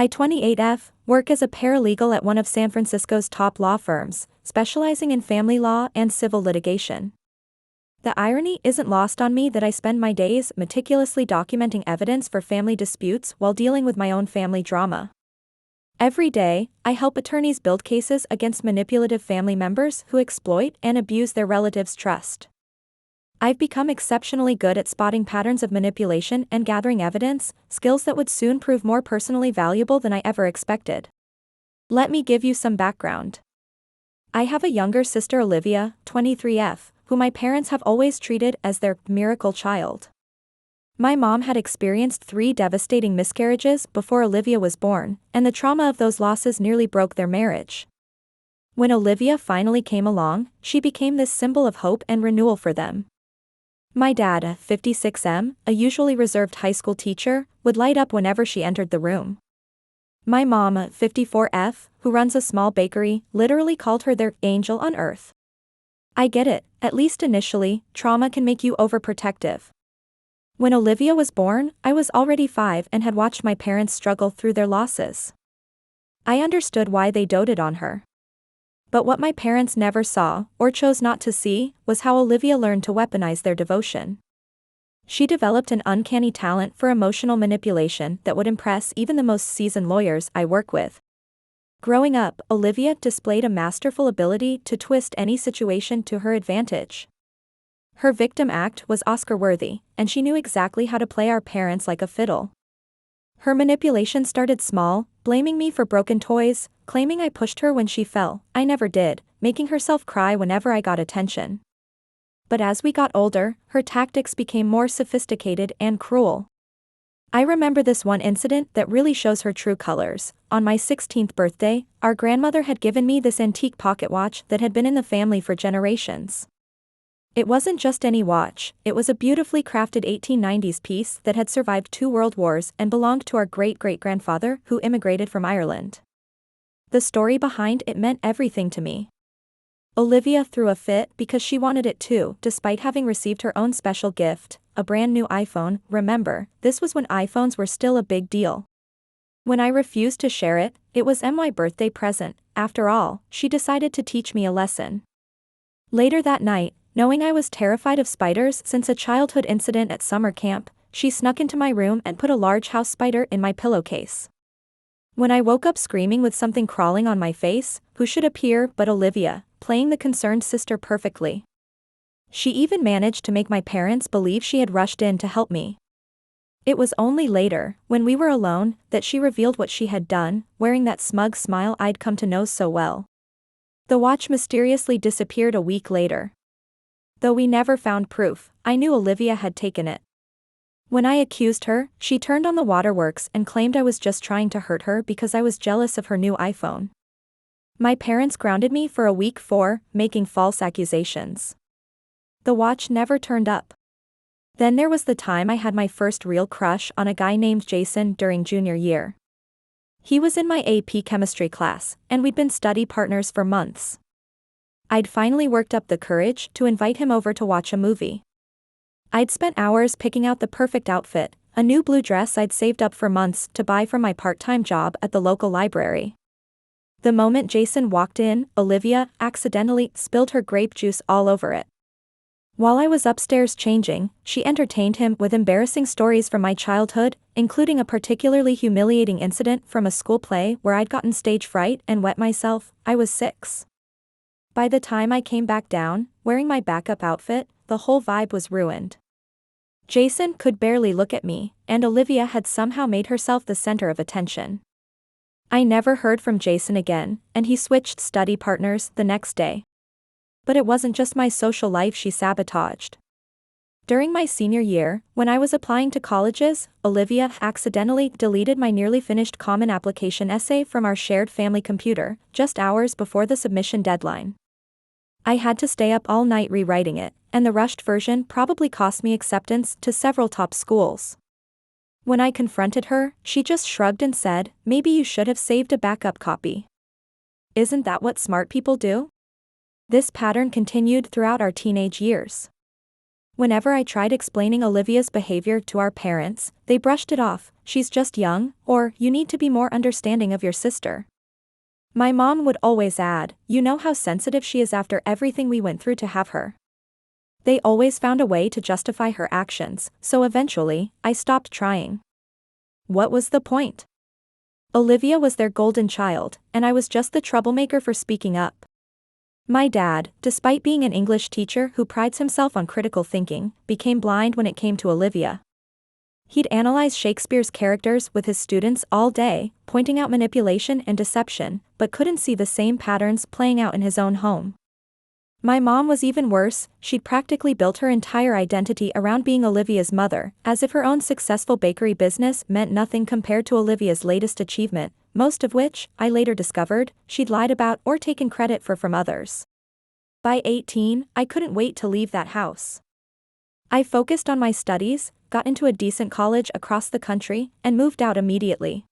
I 28F, work as a paralegal at one of San Francisco's top law firms, specializing in family law and civil litigation. The irony isn't lost on me that I spend my days meticulously documenting evidence for family disputes while dealing with my own family drama. Every day, I help attorneys build cases against manipulative family members who exploit and abuse their relatives' trust. I've become exceptionally good at spotting patterns of manipulation and gathering evidence, skills that would soon prove more personally valuable than I ever expected. Let me give you some background. I have a younger sister, Olivia, 23F, who my parents have always treated as their miracle child. My mom had experienced 3 devastating miscarriages before Olivia was born, and the trauma of those losses nearly broke their marriage. When Olivia finally came along, she became this symbol of hope and renewal for them. My dad, 56M, a usually reserved high school teacher, would light up whenever she entered the room. My mom, 54F, who runs a small bakery, literally called her their angel on earth. I get it, at least initially, trauma can make you overprotective. When Olivia was born, I was already 5 and had watched my parents struggle through their losses. I understood why they doted on her. But what my parents never saw, or chose not to see, was how Olivia learned to weaponize their devotion. She developed an uncanny talent for emotional manipulation that would impress even the most seasoned lawyers I work with. Growing up, Olivia displayed a masterful ability to twist any situation to her advantage. Her victim act was Oscar-worthy, and she knew exactly how to play our parents like a fiddle. Her manipulation started small, blaming me for broken toys, claiming I pushed her when she fell. I never did, making herself cry whenever I got attention. But as we got older, her tactics became more sophisticated and cruel. I remember this one incident that really shows her true colors. On my 16th birthday, our grandmother had given me this antique pocket watch that had been in the family for generations. It wasn't just any watch, it was a beautifully crafted 1890s piece that had survived 2 world wars and belonged to our great-great-grandfather who immigrated from Ireland. The story behind it meant everything to me. Olivia threw a fit because she wanted it too, despite having received her own special gift, a brand new iPhone. Remember, this was when iPhones were still a big deal. When I refused to share it, it was my birthday present. After all, she decided to teach me a lesson. Later that night, knowing I was terrified of spiders since a childhood incident at summer camp, she snuck into my room and put a large house spider in my pillowcase. When I woke up screaming with something crawling on my face, who should appear but Olivia, playing the concerned sister perfectly. She even managed to make my parents believe she had rushed in to help me. It was only later, when we were alone, that she revealed what she had done, wearing that smug smile I'd come to know so well. The watch mysteriously disappeared a week later. Though we never found proof, I knew Olivia had taken it. When I accused her, she turned on the waterworks and claimed I was just trying to hurt her because I was jealous of her new iPhone. My parents grounded me for a week for making false accusations. The watch never turned up. Then there was the time I had my first real crush on a guy named Jason during junior year. He was in my AP chemistry class, and we'd been study partners for months. I'd finally worked up the courage to invite him over to watch a movie. I'd spent hours picking out the perfect outfit, a new blue dress I'd saved up for months to buy from my part-time job at the local library. The moment Jason walked in, Olivia accidentally spilled her grape juice all over it. While I was upstairs changing, she entertained him with embarrassing stories from my childhood, including a particularly humiliating incident from a school play where I'd gotten stage fright and wet myself. I was 6. By the time I came back down, wearing my backup outfit, the whole vibe was ruined. Jason could barely look at me, and Olivia had somehow made herself the center of attention. I never heard from Jason again, and he switched study partners the next day. But it wasn't just my social life she sabotaged. During my senior year, when I was applying to colleges, Olivia accidentally deleted my nearly finished common application essay from our shared family computer, just hours before the submission deadline. I had to stay up all night rewriting it, and the rushed version probably cost me acceptance to several top schools. When I confronted her, she just shrugged and said, "Maybe you should have saved a backup copy." Isn't that what smart people do? This pattern continued throughout our teenage years. Whenever I tried explaining Olivia's behavior to our parents, they brushed it off, "She's just young," or "You need to be more understanding of your sister." My mom would always add, "You know how sensitive she is after everything we went through to have her." They always found a way to justify her actions, so eventually, I stopped trying. What was the point? Olivia was their golden child, and I was just the troublemaker for speaking up. My dad, despite being an English teacher who prides himself on critical thinking, became blind when it came to Olivia. He'd analyze Shakespeare's characters with his students all day, pointing out manipulation and deception, but couldn't see the same patterns playing out in his own home. My mom was even worse. She'd practically built her entire identity around being Olivia's mother, as if her own successful bakery business meant nothing compared to Olivia's latest achievement, most of which, I later discovered, she'd lied about or taken credit for from others. By 18, I couldn't wait to leave that house. I focused on my studies, got into a decent college across the country, and moved out immediately.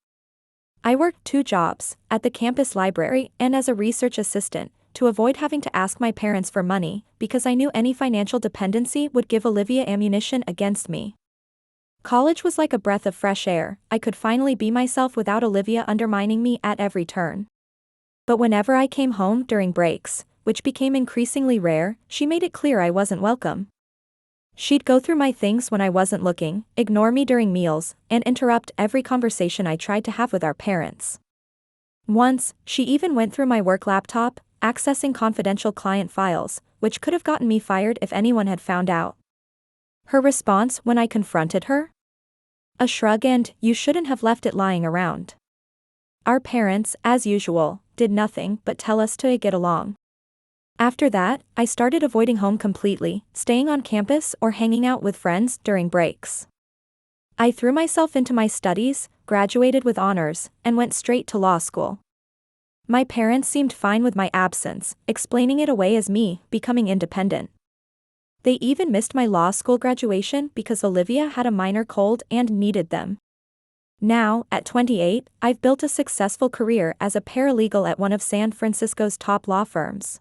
I worked 2 jobs, at the campus library and as a research assistant, to avoid having to ask my parents for money, because I knew any financial dependency would give Olivia ammunition against me. College was like a breath of fresh air. I could finally be myself without Olivia undermining me at every turn. But whenever I came home during breaks, which became increasingly rare, she made it clear I wasn't welcome. She'd go through my things when I wasn't looking, ignore me during meals, and interrupt every conversation I tried to have with our parents. Once, she even went through my work laptop, accessing confidential client files, which could have gotten me fired if anyone had found out. Her response when I confronted her? A shrug and, "You shouldn't have left it lying around." Our parents, as usual, did nothing but tell us to get along. After that, I started avoiding home completely, staying on campus or hanging out with friends during breaks. I threw myself into my studies, graduated with honors, and went straight to law school. My parents seemed fine with my absence, explaining it away as me becoming independent. They even missed my law school graduation because Olivia had a minor cold and needed them. Now, at 28, I've built a successful career as a paralegal at one of San Francisco's top law firms.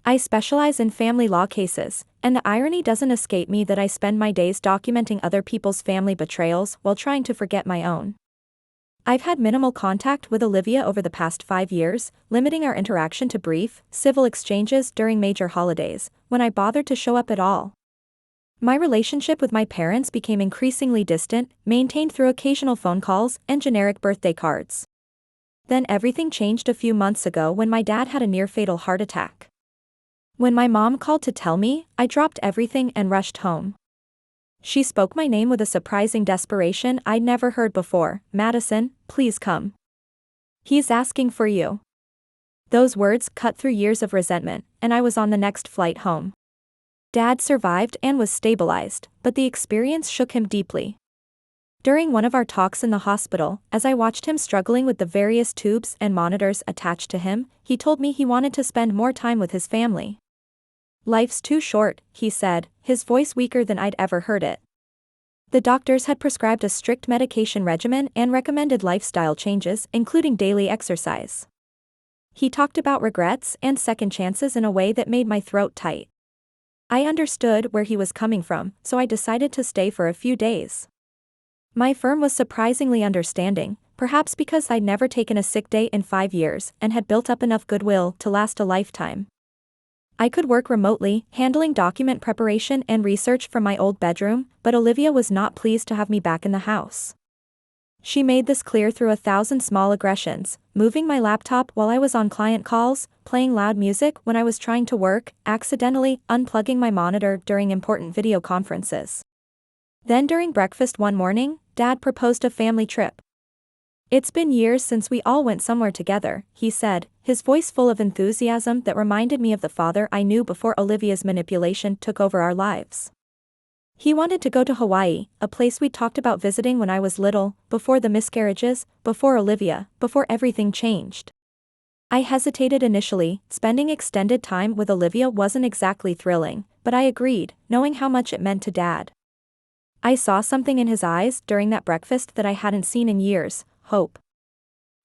I specialize in family law cases, and the irony doesn't escape me that I spend my days documenting other people's family betrayals while trying to forget my own. I've had minimal contact with Olivia over the past 5 years, limiting our interaction to brief, civil exchanges during major holidays, when I bothered to show up at all. My relationship with my parents became increasingly distant, maintained through occasional phone calls and generic birthday cards. Then everything changed a few months ago when my dad had a near-fatal heart attack. When my mom called to tell me, I dropped everything and rushed home. She spoke my name with a surprising desperation I'd never heard before. "Madison, please come. He's asking for you." Those words cut through years of resentment, and I was on the next flight home. Dad survived and was stabilized, but the experience shook him deeply. During one of our talks in the hospital, as I watched him struggling with the various tubes and monitors attached to him, he told me he wanted to spend more time with his family. "Life's too short," he said, his voice weaker than I'd ever heard it. The doctors had prescribed a strict medication regimen and recommended lifestyle changes, including daily exercise. He talked about regrets and second chances in a way that made my throat tight. I understood where he was coming from, so I decided to stay for a few days. My firm was surprisingly understanding, perhaps because I'd never taken a sick day in 5 years and had built up enough goodwill to last a lifetime. I could work remotely, handling document preparation and research from my old bedroom, but Olivia was not pleased to have me back in the house. She made this clear through 1,000 small aggressions, moving my laptop while I was on client calls, playing loud music when I was trying to work, accidentally unplugging my monitor during important video conferences. Then during breakfast one morning, Dad proposed a family trip. "It's been years since we all went somewhere together," he said, his voice full of enthusiasm that reminded me of the father I knew before Olivia's manipulation took over our lives. He wanted to go to Hawaii, a place we'd talked about visiting when I was little, before the miscarriages, before Olivia, before everything changed. I hesitated initially. Spending extended time with Olivia wasn't exactly thrilling, but I agreed, knowing how much it meant to Dad. I saw something in his eyes during that breakfast that I hadn't seen in years: hope.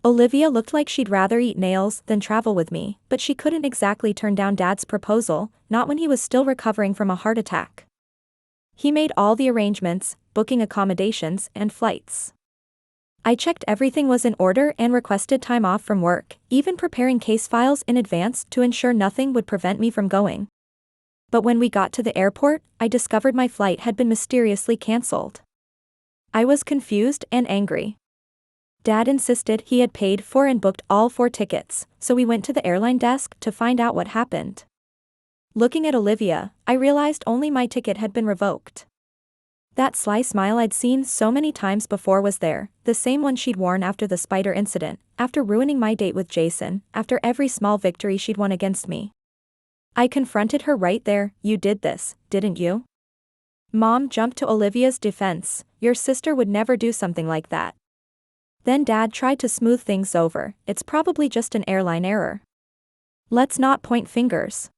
Olivia looked like she'd rather eat nails than travel with me, but she couldn't exactly turn down Dad's proposal, not when he was still recovering from a heart attack. He made all the arrangements, booking accommodations and flights. I checked everything was in order and requested time off from work, even preparing case files in advance to ensure nothing would prevent me from going. But when we got to the airport, I discovered my flight had been mysteriously cancelled. I was confused and angry. Dad insisted he had paid for and booked all 4 tickets, so we went to the airline desk to find out what happened. Looking at Olivia, I realized only my ticket had been revoked. That sly smile I'd seen so many times before was there, the same one she'd worn after the spider incident, after ruining my date with Jason, after every small victory she'd won against me. I confronted her right there. "You did this, didn't you?" Mom jumped to Olivia's defense. "Your sister would never do something like that." Then Dad tried to smooth things over. "It's probably just an airline error. Let's not point fingers."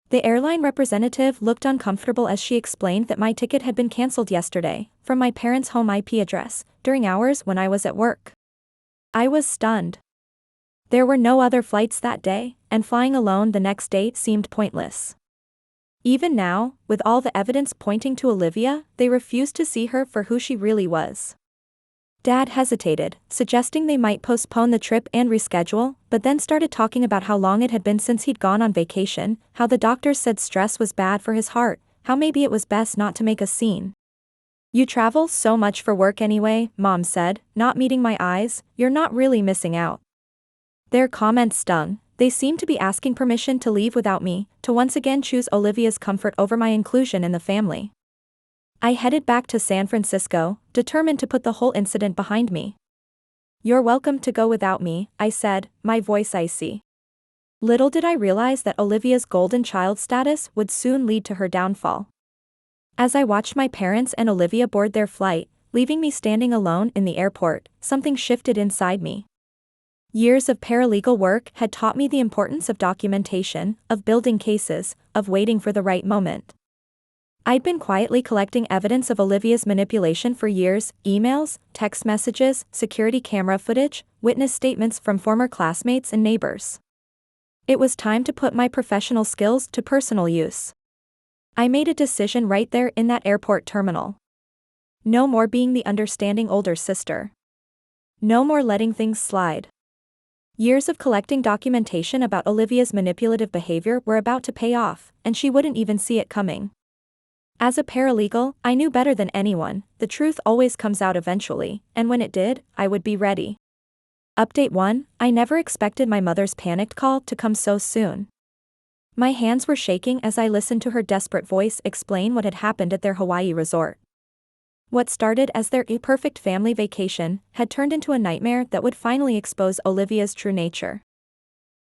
The airline representative looked uncomfortable as she explained that my ticket had been cancelled yesterday, from my parents' home IP address, during hours when I was at work. I was stunned. There were no other flights that day, and flying alone the next day seemed pointless. Even now, with all the evidence pointing to Olivia, they refused to see her for who she really was. Dad hesitated, suggesting they might postpone the trip and reschedule, but then started talking about how long it had been since he'd gone on vacation, how the doctors said stress was bad for his heart, how maybe it was best not to make a scene. "You travel so much for work anyway," Mom said, not meeting my eyes. "You're not really missing out." Their comments stung. They seemed to be asking permission to leave without me, to once again choose Olivia's comfort over my inclusion in the family. I headed back to San Francisco, determined to put the whole incident behind me. "You're welcome to go without me," I said, my voice icy. Little did I realize that Olivia's golden child status would soon lead to her downfall. As I watched my parents and Olivia board their flight, leaving me standing alone in the airport, something shifted inside me. Years of paralegal work had taught me the importance of documentation, of building cases, of waiting for the right moment. I'd been quietly collecting evidence of Olivia's manipulation for years: emails, text messages, security camera footage, witness statements from former classmates and neighbors. It was time to put my professional skills to personal use. I made a decision right there in that airport terminal. No more being the understanding older sister. No more letting things slide. Years of collecting documentation about Olivia's manipulative behavior were about to pay off, and she wouldn't even see it coming. As a paralegal, I knew better than anyone, the truth always comes out eventually, and when it did, I would be ready. Update 1, I never expected my mother's panicked call to come so soon. My hands were shaking as I listened to her desperate voice explain what had happened at their Hawaii resort. What started as their perfect family vacation had turned into a nightmare that would finally expose Olivia's true nature.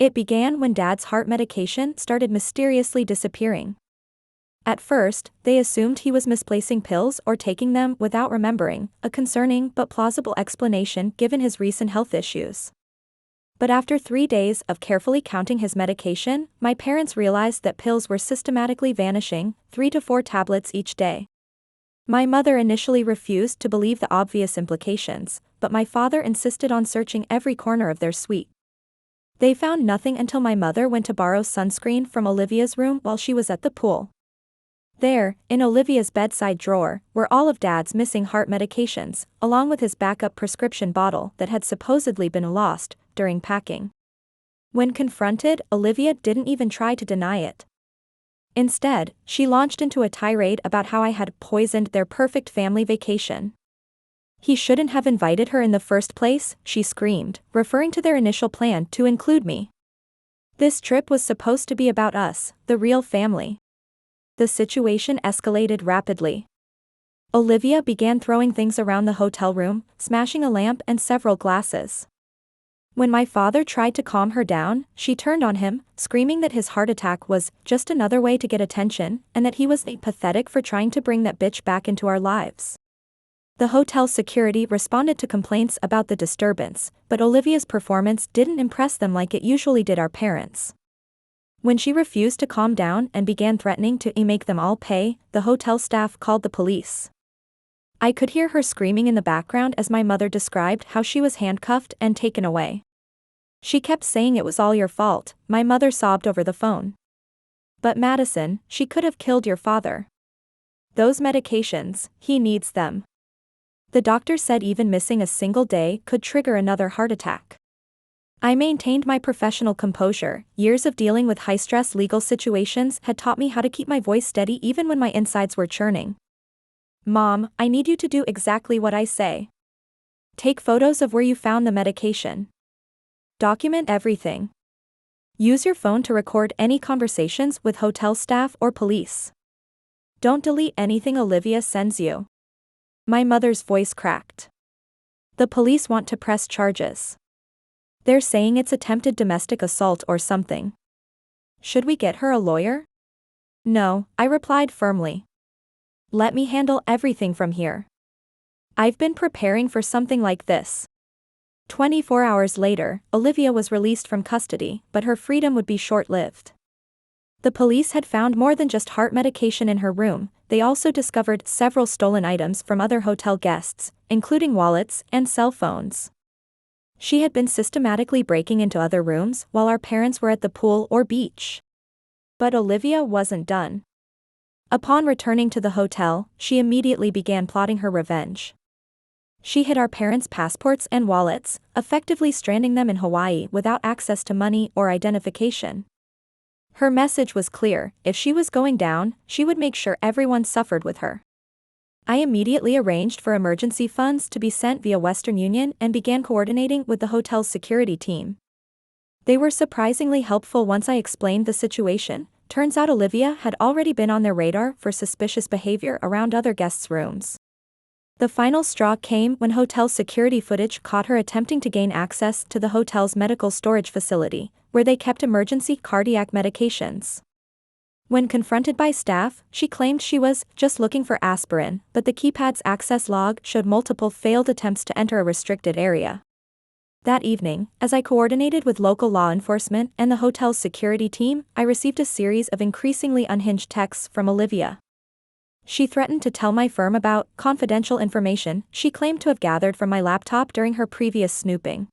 It began when Dad's heart medication started mysteriously disappearing. At first, they assumed he was misplacing pills or taking them without remembering, a concerning but plausible explanation given his recent health issues. But after 3 days of carefully counting his medication, my parents realized that pills were systematically vanishing, 3 to 4 tablets each day. My mother initially refused to believe the obvious implications, but my father insisted on searching every corner of their suite. They found nothing until my mother went to borrow sunscreen from Olivia's room while she was at the pool. There, in Olivia's bedside drawer, were all of Dad's missing heart medications, along with his backup prescription bottle that had supposedly been lost during packing. When confronted, Olivia didn't even try to deny it. Instead, she launched into a tirade about how I had poisoned their perfect family vacation. "He shouldn't have invited her in the first place," she screamed, referring to their initial plan to include me. "This trip was supposed to be about us, the real family." The situation escalated rapidly. Olivia began throwing things around the hotel room, smashing a lamp and several glasses. When my father tried to calm her down, she turned on him, screaming that his heart attack was just another way to get attention, and that he was pathetic for trying to bring that bitch back into our lives. The hotel security responded to complaints about the disturbance, but Olivia's performance didn't impress them like it usually did our parents. When she refused to calm down and began threatening to make them all pay, the hotel staff called the police. I could hear her screaming in the background as my mother described how she was handcuffed and taken away. She kept saying it was all your fault, my mother sobbed over the phone. "But Madison, she could have killed your father." Those medications, he needs them. The doctor said even missing a single day could trigger another heart attack. I maintained my professional composure. Years of dealing with high-stress legal situations had taught me how to keep my voice steady even when my insides were churning. Mom, I need you to do exactly what I say. Take photos of where you found the medication. Document everything. Use your phone to record any conversations with hotel staff or police. Don't delete anything Olivia sends you. My mother's voice cracked. The police want to press charges. They're saying it's attempted domestic assault or something. Should we get her a lawyer? No, I replied firmly. Let me handle everything from here. I've been preparing for something like this. 24 hours later, Olivia was released from custody, but her freedom would be short-lived. The police had found more than just heart medication in her room. They also discovered several stolen items from other hotel guests, including wallets and cell phones. She had been systematically breaking into other rooms while our parents were at the pool or beach. But Olivia wasn't done. Upon returning to the hotel, she immediately began plotting her revenge. She hid our parents' passports and wallets, effectively stranding them in Hawaii without access to money or identification. Her message was clear: if she was going down, she would make sure everyone suffered with her. I immediately arranged for emergency funds to be sent via Western Union and began coordinating with the hotel's security team. They were surprisingly helpful once I explained the situation. Turns out Olivia had already been on their radar for suspicious behavior around other guests' rooms. The final straw came when hotel security footage caught her attempting to gain access to the hotel's medical storage facility, where they kept emergency cardiac medications. When confronted by staff, she claimed she was just looking for aspirin, but the keypad's access log showed multiple failed attempts to enter a restricted area. That evening, as I coordinated with local law enforcement and the hotel's security team, I received a series of increasingly unhinged texts from Olivia. She threatened to tell my firm about confidential information she claimed to have gathered from my laptop during her previous snooping.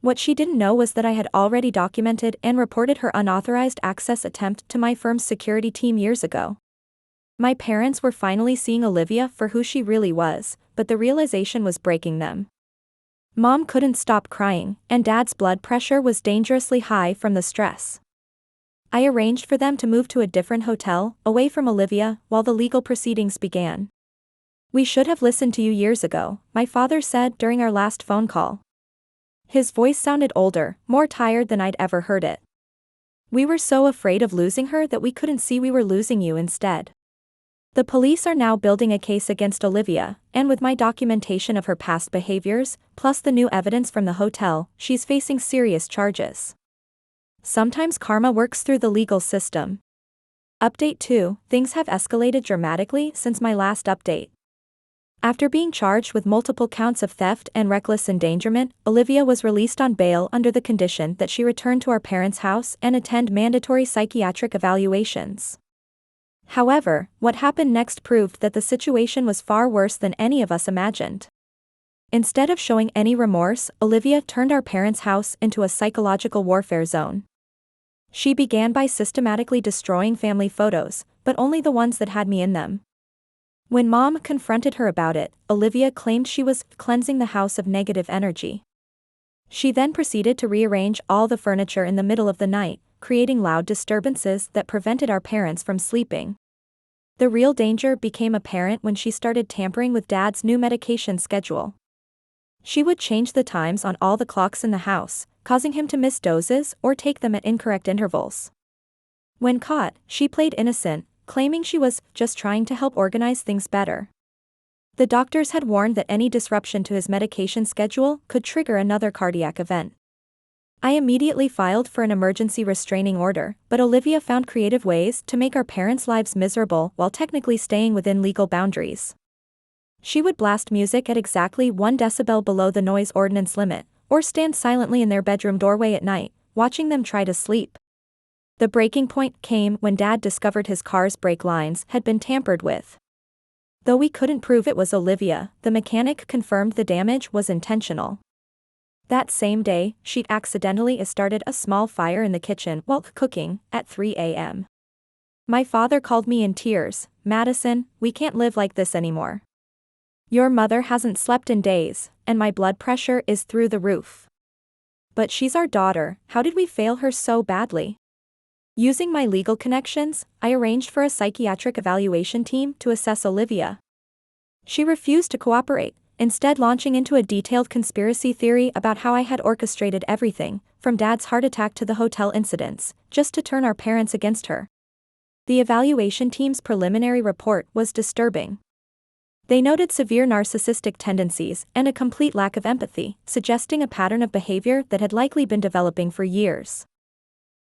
What she didn't know was that I had already documented and reported her unauthorized access attempt to my firm's security team years ago. My parents were finally seeing Olivia for who she really was, but the realization was breaking them. Mom couldn't stop crying, and Dad's blood pressure was dangerously high from the stress. I arranged for them to move to a different hotel, away from Olivia, while the legal proceedings began. We should have listened to you years ago, my father said during our last phone call. His voice sounded older, more tired than I'd ever heard it. We were so afraid of losing her that we couldn't see we were losing you instead. The police are now building a case against Olivia, and with my documentation of her past behaviors, plus the new evidence from the hotel, she's facing serious charges. Sometimes karma works through the legal system. Update 2: things have escalated dramatically since my last update. After being charged with multiple counts of theft and reckless endangerment, Olivia was released on bail under the condition that she return to our parents' house and attend mandatory psychiatric evaluations. However, what happened next proved that the situation was far worse than any of us imagined. Instead of showing any remorse, Olivia turned our parents' house into a psychological warfare zone. She began by systematically destroying family photos, but only the ones that had me in them. When Mom confronted her about it, Olivia claimed she was cleansing the house of negative energy. She then proceeded to rearrange all the furniture in the middle of the night, creating loud disturbances that prevented our parents from sleeping. The real danger became apparent when she started tampering with Dad's new medication schedule. She would change the times on all the clocks in the house, causing him to miss doses or take them at incorrect intervals. When caught, she played innocent, claiming she was just trying to help organize things better. The doctors had warned that any disruption to his medication schedule could trigger another cardiac event. I immediately filed for an emergency restraining order, but Olivia found creative ways to make our parents' lives miserable while technically staying within legal boundaries. She would blast music at exactly 1 decibel below the noise ordinance limit, or stand silently in their bedroom doorway at night, watching them try to sleep. The breaking point came when Dad discovered his car's brake lines had been tampered with. Though we couldn't prove it was Olivia, the mechanic confirmed the damage was intentional. That same day, she'd accidentally started a small fire in the kitchen while cooking, at 3 a.m. My father called me in tears, "Madison, we can't live like this anymore. Your mother hasn't slept in days, and my blood pressure is through the roof. But she's our daughter, how did we fail her so badly?" Using my legal connections, I arranged for a psychiatric evaluation team to assess Olivia. She refused to cooperate, instead launching into a detailed conspiracy theory about how I had orchestrated everything, from Dad's heart attack to the hotel incidents, just to turn our parents against her. The evaluation team's preliminary report was disturbing. They noted severe narcissistic tendencies and a complete lack of empathy, suggesting a pattern of behavior that had likely been developing for years.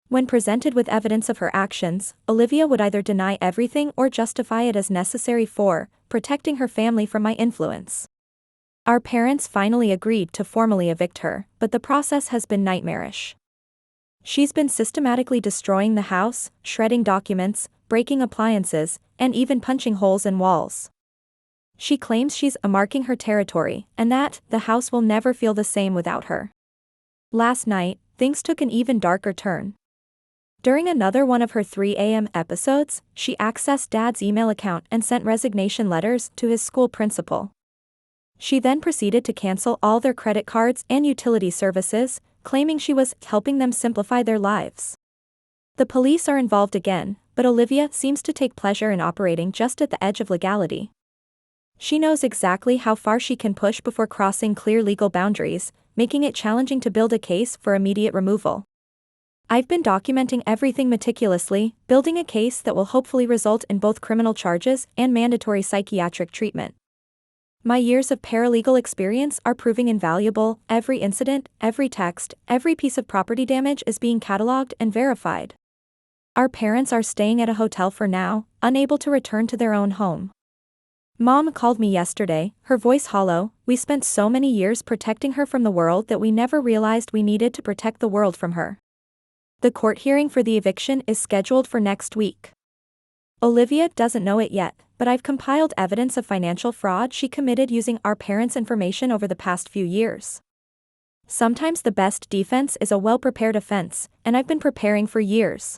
When presented with evidence of her actions, Olivia would either deny everything or justify it as necessary for protecting her family from my influence. Our parents finally agreed to formally evict her, but the process has been nightmarish. She's been systematically destroying the house, shredding documents, breaking appliances, and even punching holes in walls. She claims she's marking her territory, and that the house will never feel the same without her. Last night, things took an even darker turn. During another one of her 3 a.m. episodes, she accessed Dad's email account and sent resignation letters to his school principal. She then proceeded to cancel all their credit cards and utility services, claiming she was helping them simplify their lives. The police are involved again, but Olivia seems to take pleasure in operating just at the edge of legality. She knows exactly how far she can push before crossing clear legal boundaries, making it challenging to build a case for immediate removal. I've been documenting everything meticulously, building a case that will hopefully result in both criminal charges and mandatory psychiatric treatment. My years of paralegal experience are proving invaluable. Every incident, every text, every piece of property damage is being cataloged and verified. Our parents are staying at a hotel for now, unable to return to their own home. Mom called me yesterday, her voice hollow. We spent so many years protecting her from the world that we never realized we needed to protect the world from her. The court hearing for the eviction is scheduled for next week. Olivia doesn't know it yet, but I've compiled evidence of financial fraud she committed using our parents' information over the past few years. Sometimes the best defense is a well-prepared offense, and I've been preparing for years.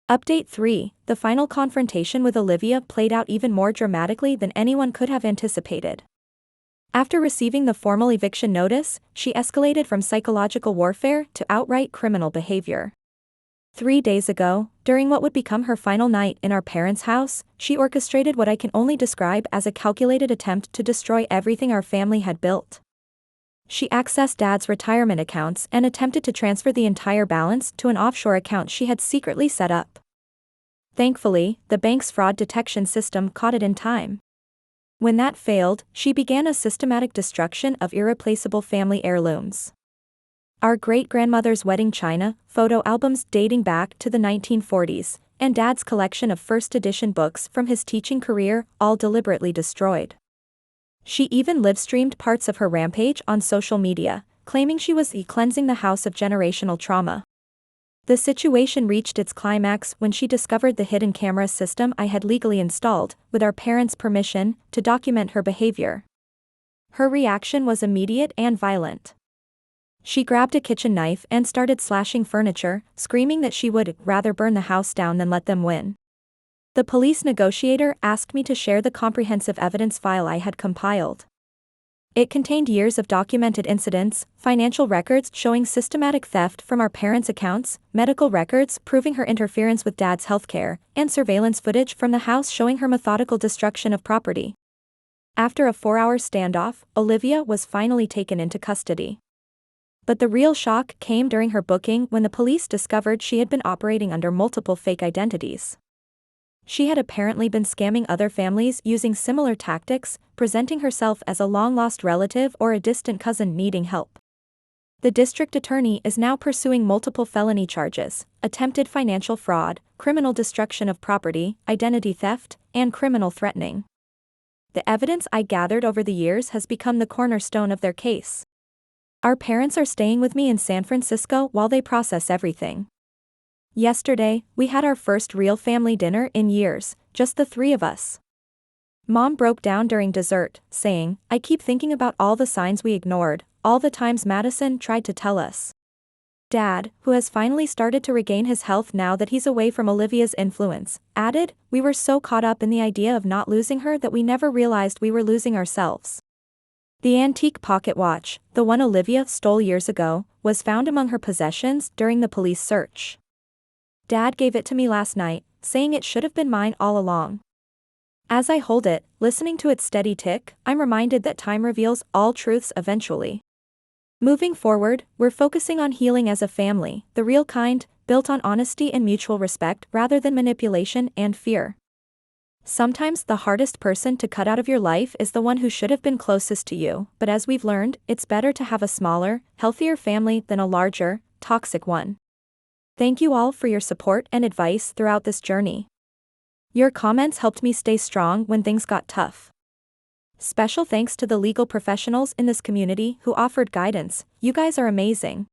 Update 3: The final confrontation with Olivia played out even more dramatically than anyone could have anticipated. After receiving the formal eviction notice, she escalated from psychological warfare to outright criminal behavior. 3 days ago, during what would become her final night in our parents' house, she orchestrated what I can only describe as a calculated attempt to destroy everything our family had built. She accessed Dad's retirement accounts and attempted to transfer the entire balance to an offshore account she had secretly set up. Thankfully, the bank's fraud detection system caught it in time. When that failed, she began a systematic destruction of irreplaceable family heirlooms. Our great-grandmother's wedding china, photo albums dating back to the 1940s, and Dad's collection of first-edition books from his teaching career, all deliberately destroyed. She even live-streamed parts of her rampage on social media, claiming she was cleansing the house of generational trauma. The situation reached its climax when she discovered the hidden camera system I had legally installed, with our parents' permission, to document her behavior. Her reaction was immediate and violent. She grabbed a kitchen knife and started slashing furniture, screaming that she would rather burn the house down than let them win. The police negotiator asked me to share the comprehensive evidence file I had compiled. It contained years of documented incidents, financial records showing systematic theft from our parents' accounts, medical records proving her interference with Dad's healthcare, and surveillance footage from the house showing her methodical destruction of property. After a 4-hour standoff, Olivia was finally taken into custody. But the real shock came during her booking when the police discovered she had been operating under multiple fake identities. She had apparently been scamming other families using similar tactics, presenting herself as a long-lost relative or a distant cousin needing help. The district attorney is now pursuing multiple felony charges: attempted financial fraud, criminal destruction of property, identity theft, and criminal threatening. The evidence I gathered over the years has become the cornerstone of their case. Our parents are staying with me in San Francisco while they process everything. Yesterday, we had our first real family dinner in years, just the 3 of us. Mom broke down during dessert, saying, "I keep thinking about all the signs we ignored, all the times Madison tried to tell us. Dad, who has finally started to regain his health now that he's away from Olivia's influence, added, "We were so caught up in the idea of not losing her that we never realized we were losing ourselves." The antique pocket watch, the one Olivia stole years ago, was found among her possessions during the police search. Dad gave it to me last night, saying it should have been mine all along. As I hold it, listening to its steady tick, I'm reminded that time reveals all truths eventually. Moving forward, we're focusing on healing as a family, the real kind, built on honesty and mutual respect rather than manipulation and fear. Sometimes the hardest person to cut out of your life is the one who should have been closest to you, but as we've learned, it's better to have a smaller, healthier family than a larger, toxic one. Thank you all for your support and advice throughout this journey. Your comments helped me stay strong when things got tough. Special thanks to the legal professionals in this community who offered guidance. You guys are amazing.